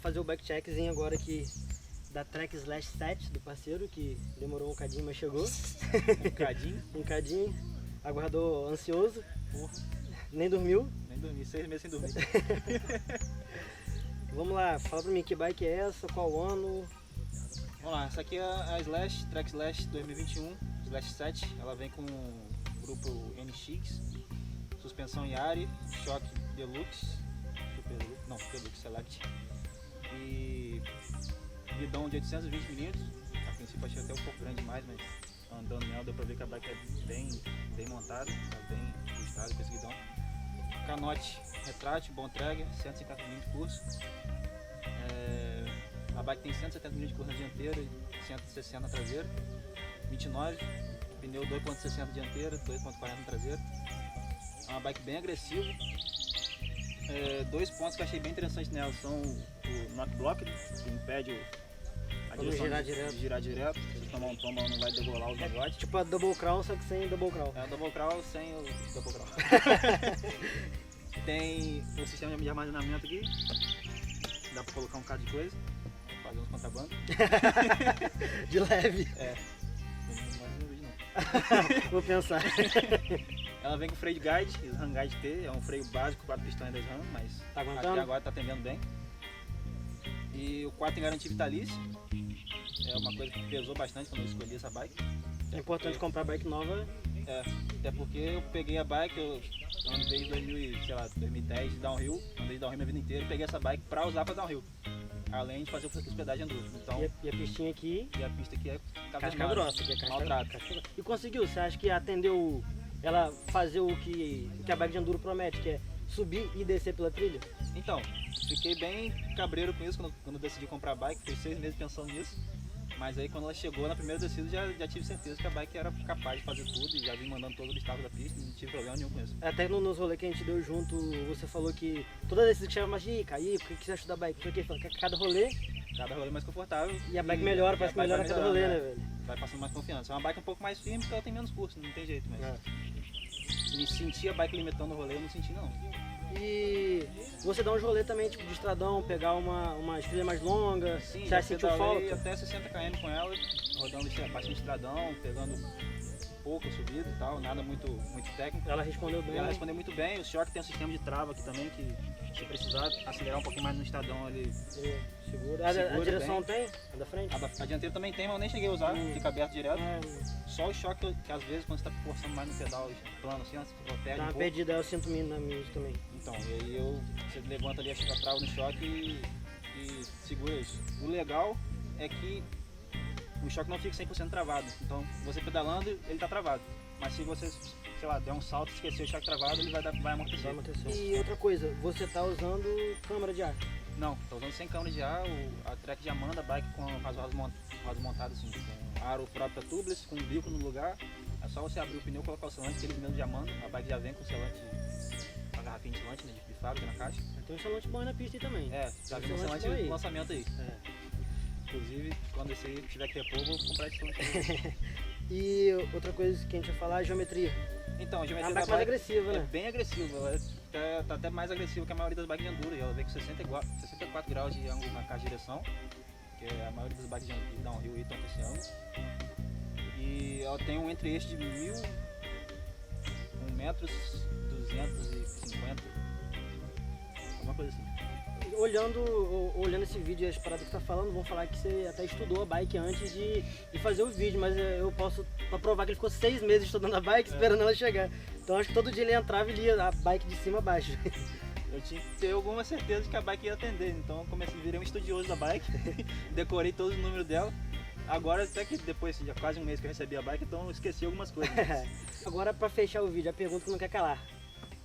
fazer o backcheckzinho agora aqui da Trek Slash 7 do parceiro, que demorou um bocadinho, mas chegou. Um bocadinho? Um bocadinho. Aguardou ansioso. Porra. Nem dormiu. Nem dormi, 6 meses sem dormir. Vamos lá, fala pra mim que bike é essa, qual ano? Vamos lá, essa aqui é a Slash, Trek Slash 2021, Slash 7. Ela vem com o grupo NX, suspensão Yari, choque Deluxe, Deluxe Select e guidão de 820mm. A princípio achei até um pouco grande demais, mas andando nela deu pra ver que a bike é bem montada, tá bem ajustada com esse guidão. Canote retrátil, bom trigger, 150mm de curso. A bike tem 170mm de curso na dianteira e 160 na traseira. 29, pneu 2.60 dianteira, 2.40 na traseira. É uma bike bem agressiva. Dois pontos que eu achei bem interessantes nela são o knock block, que impede a direção de girar direto. Se tomar um tombo, ela não vai degolar os negócios. Tipo a double crown, só que sem double crown. É a double crown sem o double crown. Tem o sistema de armazenamento aqui. Dá pra colocar um bocado de coisa. Fazer uns contrabandos. De leve. Não vídeo não. Vou pensar. Ela vem com freio de guide, SRAM Guide T, é um freio básico, 4 pistões da SRAM, mas tá aguentando? até agora tá atendendo bem. E o 4 tem garantia vitalícia, é uma coisa que pesou bastante quando eu escolhi essa bike. É importante comprar bike nova. Até porque eu peguei a bike, eu ando desde 2010 downhill, andei downhill minha vida inteira e peguei essa bike pra usar pra downhill. Além de fazer hospedagem enduro. Então, e a pistinha aqui? E a pista aqui é casca grossa, que é maltrata. E conseguiu? Você acha que atendeu ela fazer o que a bike de enduro promete, que é subir e descer pela trilha? Então, fiquei bem cabreiro com isso quando decidi comprar a bike, fiquei 6 meses pensando nisso. Mas aí quando ela chegou na primeira descida já tive certeza que a bike era capaz de fazer tudo e já vim mandando todo o obstáculo da pista, não tive problema nenhum com isso. Até nos rolês que a gente deu junto, você falou que toda descida que chama mais de cair, o que você achou da bike? Porque cada rolê mais confortável. E a bike melhora, parece que melhora a cada rolê, né, velho? Vai passando mais confiança. É uma bike um pouco mais firme porque ela tem menos curso, não tem jeito mesmo. E sentir a bike limitando o rolê, eu não senti não. E você dá uns rolês também, tipo de estradão, pegar uma estrela mais longa, sim, já sentiu falta? Até 60 km com ela, rodando bastante estradão, pegando pouca subida e tal, nada muito técnico. Ela respondeu bem? Ela respondeu muito bem, o choque tem um sistema de trava aqui também, que se precisar acelerar um pouquinho mais no estradão ali. Segura. A direção bem. Tem? A da frente? A dianteira também tem, mas eu nem cheguei a usar, fica aberto direto. Só o choque que às vezes quando você está forçando mais no pedal plano assim, você perde dá uma perdida, eu sinto na minha também. Então, e aí você levanta ali a trava no choque e segura isso. O legal é que o choque não fica 100% travado, então você pedalando ele está travado. Mas se você, sei lá, der um salto e esquecer o choque travado, ele vai amortecer. E outra coisa, você está usando câmara de ar? Não, estou usando sem câmara de ar, a Trek já manda a bike com as rodas montadas assim, com aro próprio tubeless, com um bico no lugar. É só você abrir o pneu e colocar o selante, que eles mesmos já mandam. A bike já vem com o selante, uma garrafinha de selante, né, de fábrica na caixa. Tem um selante bom aí na pista aí também. Já vem um selante de lançamento aí. Inclusive, quando esse aí tiver que repor, eu vou comprar esse selante. E outra coisa que a gente vai falar é a geometria. Então, a geometria da bike mais agressiva, né? É bem agressiva, ela tá até mais agressiva que a maioria das bikes de enduro. Ela vem com 64 graus de ângulo na caixa de direção, que a maioria das bikes de downhill estão com esse ângulo. E ela tem um entre-eixo de 1.250 m, alguma coisa assim. Olhando esse vídeo e as paradas que você tá falando, vão falar que você até estudou a bike antes de fazer o vídeo, mas eu posso provar que ele ficou 6 meses estudando a bike, esperando ela chegar. Então acho que todo dia ele entrava e lia a bike de cima a baixo. Eu tinha que ter alguma certeza de que a bike ia atender, então eu virei um estudioso da bike, decorei todos os números dela. Agora até que depois de quase um mês que eu recebi a bike, então eu esqueci algumas coisas. Agora pra fechar o vídeo, a pergunta que não quer calar.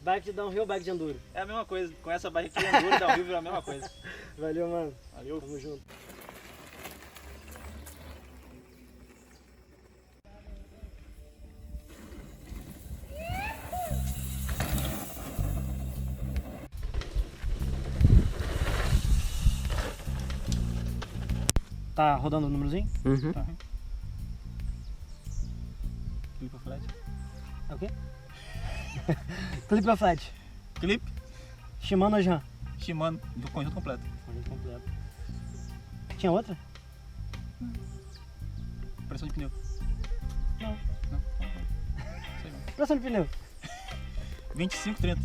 Bike de downhill ou bike de enduro? É a mesma coisa, com essa bike aqui, enduro e downhill virou a mesma coisa. Valeu, mano. Valeu. Tamo junto. Tá rodando o númerozinho? Uhum. Tá. Clip ou flat? É o quê? Clip ou flat? Clip. Shimano ou Jan? Shimano, do conjunto completo. Conjunto completo. Tinha outra? Pressão de pneu. Não. Não? Então, não. Sei não. Pressão de pneu. 25, 30.